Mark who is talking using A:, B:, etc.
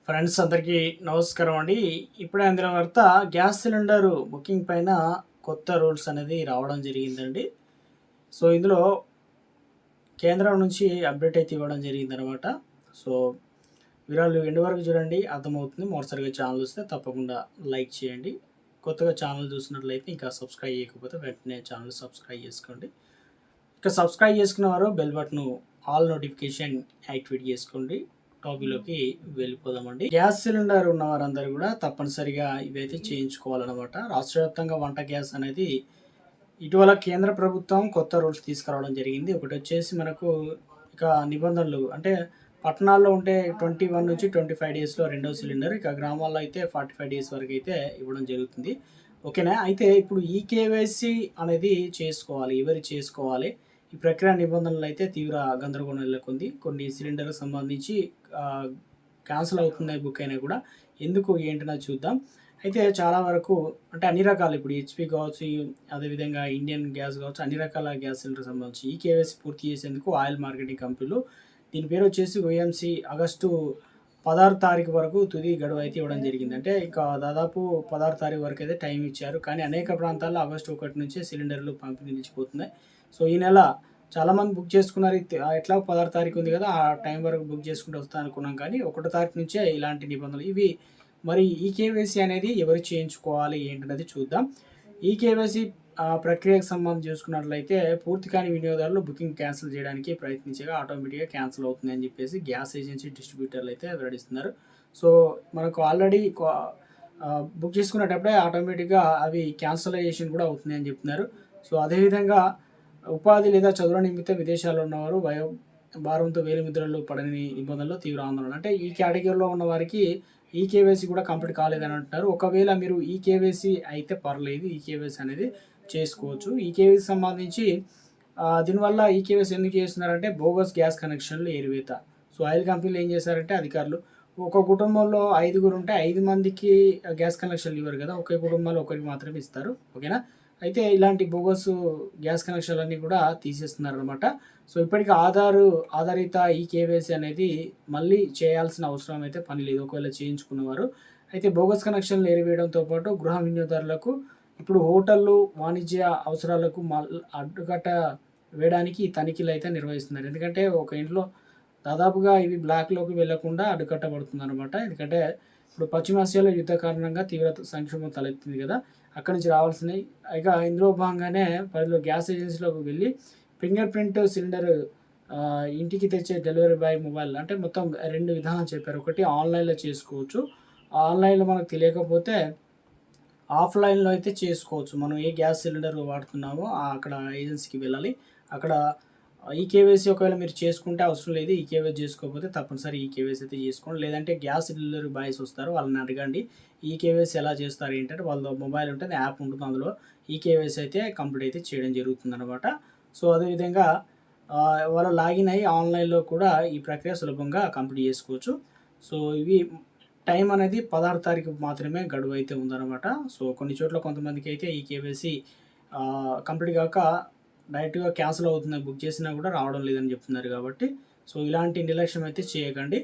A: Friends అందరికీ నమస్కారం అండి. ఇప్పుడే అందిన వార్త గ్యాస్ సిలిండర్ బుకింగ్ పైన కొత్త రూల్స్ అనేది రావడం జరిగిందండి. సో, ఇందులో కేంద్రం నుంచి అప్డేట్ అయితే ఇవ్వడం జరిగిందనమాట. సో, వివరాలు ఎండ్ వరకు చూడండి, అర్థమవుతుంది. మొదటిసారిగా ఛానల్ చూస్తే తప్పకుండా లైక్ చేయండి. కొత్తగా ఛానల్ చూసినట్లయితే ఇంకా సబ్స్క్రైబ్ చేయకపోతే వెంటనే ఛానల్ సబ్స్క్రైబ్ చేసుకోండి. ఇక సబ్స్క్రైబ్ చేసుకున్న వారు bell button all notification activate చేసుకోండి. టాపిక్‌లోకి వెళ్ళిపోదామండి. గ్యాస్ సిలిండర్ ఉన్న వారందరూ కూడా తప్పనిసరిగా ఇవైతే చేయించుకోవాలనమాట. రాష్ట్ర వ్యాప్తంగా వంట గ్యాస్ అనేది ఇటీవల కేంద్ర ప్రభుత్వం కొత్త రూల్స్ తీసుకురావడం జరిగింది. ఒకటొచ్చేసి మనకు ఇక నిబంధనలు అంటే పట్టణాల్లో ఉంటే 21 నుంచి 25 డేస్‌లో రెండో సిలిండర్. ఇక గ్రామాల్లో అయితే 45 డేస్ వరకైతే ఇవ్వడం జరుగుతుంది. ఓకేనా? అయితే ఇప్పుడు ఈ కేవైసీ అనేది చేసుకోవాలి. ఎవరు చేసుకోవాలి? ఈ ప్రక్రియ నిబంధనలైతే తీవ్ర గందరగోళం నెలకొంది. కొన్ని సిలిండర్‌లకు సంబంధించి ఆహ్, క్యాన్సెల్ అవుతున్నాయి బుక్ అయినా కూడా. ఎందుకు ఏంటనేది చూద్దాం. అయితే చాలా వరకు అంటే అన్ని రకాలు ఇప్పుడు హెచ్‌పీ కావచ్చు, అదేవిధంగా ఇండియన్ గ్యాస్ కావచ్చు, అన్ని రకాల గ్యాస్ సిలిండర్‌కి సంబంధించి ఈ కేవైసీ పూర్తి చేసేందుకు ఆయిల్ మార్కెటింగ్ కంపెనీలు దీని పేరు వచ్చేసి ఓఎంసీ ఆగస్టు 16 తారీఖు వరకు తుది గడువు అయితే ఇవ్వడం జరిగింది. అంటే ఇంకా దాదాపు 16 తారీఖు వరకు అయితే టైం ఇచ్చారు. కానీ అనేక ప్రాంతాల్లో ఆగస్టు 1 నుంచే సిలిండర్లు పంపిణీ నిలిచిపోతున్నాయి. సో, ఈ నెల చాలామంది బుక్ చేసుకున్నారు. ఎట్లాగో 16 తారీఖు ఉంది కదా! ఆ టైం వరకు బుక్ చేసుకుంటూ వస్తా అనుకున్నాం. కానీ 1 తారీఖు నుంచే ఇలాంటి నిబంధనలు. ఇవి మరి ఈ కేవైసీ అనేది ఎవరు చేయించుకోవాలి ఏంటనేది చూద్దాం. ఈ కేవైసీ ప్రక్రియకు సంబంధించి చూసుకున్నట్లయితే పూర్తి కాని వినియోగదారులు బుకింగ్ క్యాన్సిల్ చేయడానికి ప్రయత్నించగా ఆటోమేటిక్‌గా క్యాన్సిల్ అవుతుందని చెప్పేసి గ్యాస్ ఏజెన్సీ డిస్ట్రిబ్యూటర్లు అయితే వెల్లడిస్తున్నారు. సో, మనకు ఆల్రెడీ బుక్ చేసుకునేటప్పుడే ఆటోమేటిక్‌గా అవి క్యాన్సలైజేషన్ కూడా అవుతున్నాయని చెప్తున్నారు. సో, అదేవిధంగా ఉపాధి లేదా చదువు నిమిత్తం విదేశాల్లో ఉన్నవారు భారంతో వేలిముద్రలు పడని నిబంధనలో తీవ్ర ఆందోళన. అంటే ఈ కేటగిరీలో ఉన్న వారికి ఈ కేవైసీ కూడా కంప్లీట్ కాలేదని అంటున్నారు. ఒకవేళ మీరు ఈ కేవైసీ అయితే పర్లేదు. ఈ కేవైసీ అనేది చేసుకోవచ్చు. ఈ కేవైసీ సంబంధించి దీనివల్ల ఈ కేవైసీ ఎందుకు చేస్తున్నారంటే బోగస్ గ్యాస్ కనెక్షన్లు ఏరివేత. సో, ఆయిల్ కంపెనీలు ఏం చేశారంటే అధికారులు ఒక కుటుంబంలో 5గురు ఉంటే 5 మందికి గ్యాస్ కనెక్షన్లు ఇవ్వరు కదా! ఒకే కుటుంబంలో ఒకరికి మాత్రమే ఇస్తారు. ఓకేనా? అయితే ఇలాంటి బోగస్ గ్యాస్ కనెక్షన్‌లన్నీ కూడా తీసేస్తున్నారనమాట. సో, ఇప్పటికి ఆధారిత ఈ కేవైసీ అనేది మళ్ళీ చేయాల్సిన అవసరం అయితే పని లేదు. ఒకవేళ చేయించుకున్నవారు. అయితే బోగస్ కనెక్షన్‌లు ఎరివేయడంతో పాటు గృహ వినియోగదారులకు ఇప్పుడు హోటళ్ళు, వాణిజ్య అవసరాలకు అడ్డుకట్ట వేయడానికి ఈ తనిఖీలైతే నిర్వహిస్తున్నారు. ఎందుకంటే ఒక ఇంట్లో దాదాపుగా ఇవి బ్లాక్‌లోకి వెళ్ళకుండా అడ్డుకట్టబడుతుందనమాట. ఎందుకంటే ఇప్పుడు పశ్చిమాసియాలో యుద్ధ కారణంగా తీవ్ర సంక్షోభం తలెత్తింది కదా! అక్కడి నుంచి రావాల్సినయి. ఇక ఇందులో భాగంగానే పరిధిలో గ్యాస్ ఏజెన్సీలోకి వెళ్ళి ఫింగర్ ప్రింట్ సిలిండర్ ఇంటికి తెచ్చే డెలివరీ బాయ్ మొబైల్ అంటే మొత్తం 2 విధానాలు చెప్పారు. ఒకటి ఆన్‌లైన్‌లో చేసుకోవచ్చు. ఆన్‌లైన్‌లో మనకు తెలియకపోతే ఆఫ్‌లైన్‌లో అయితే చేసుకోవచ్చు. మనం ఏ గ్యాస్ సిలిండర్ వాడుతున్నామో అక్కడ ఏజెన్సీకి వెళ్ళాలి. అక్కడ ఈ కేవైసీ ఒకవేళ మీరు చేసుకుంటే అవసరం లేదు. ఈ కేవైసీ చేసుకోకపోతే తప్పనిసరి ఈ కేవైసీ అయితే చేసుకోండి. లేదంటే గ్యాస్ డెలివరీ బాయ్స్ వస్తారు. వాళ్ళని అడగండి. ఈ కేవైసీ ఎలా చేస్తారు ఏంటంటే వాళ్ళ మొబైల్ ఉంటుంది. యాప్ ఉంటుంది. అందులో ఈ కేవైసీ అయితే కంప్లీట్ అయితే చేయడం జరుగుతుందనమాట. సో, అదేవిధంగా వాళ్ళు లాగిన్ అయ్యి ఆన్‌లైన్‌లో కూడా ఈ ప్రక్రియ సులభంగా కంప్లీట్ చేసుకోవచ్చు. సో, ఇవి టైం అనేది 16 తారీఖు మాత్రమే గడువైతే ఉందనమాట. సో, కొన్ని చోట్ల కొంతమందికైతే ఈ కేవైసీ కంప్లీట్ గాక డైరెక్ట్‌గా క్యాన్సిల్ అవుతుంది. బుక్ చేసినా కూడా రావడం లేదని చెప్తున్నారు కాబట్టి, సో, ఇలాంటి నిర్లక్ష్యం అయితే చేయకండి.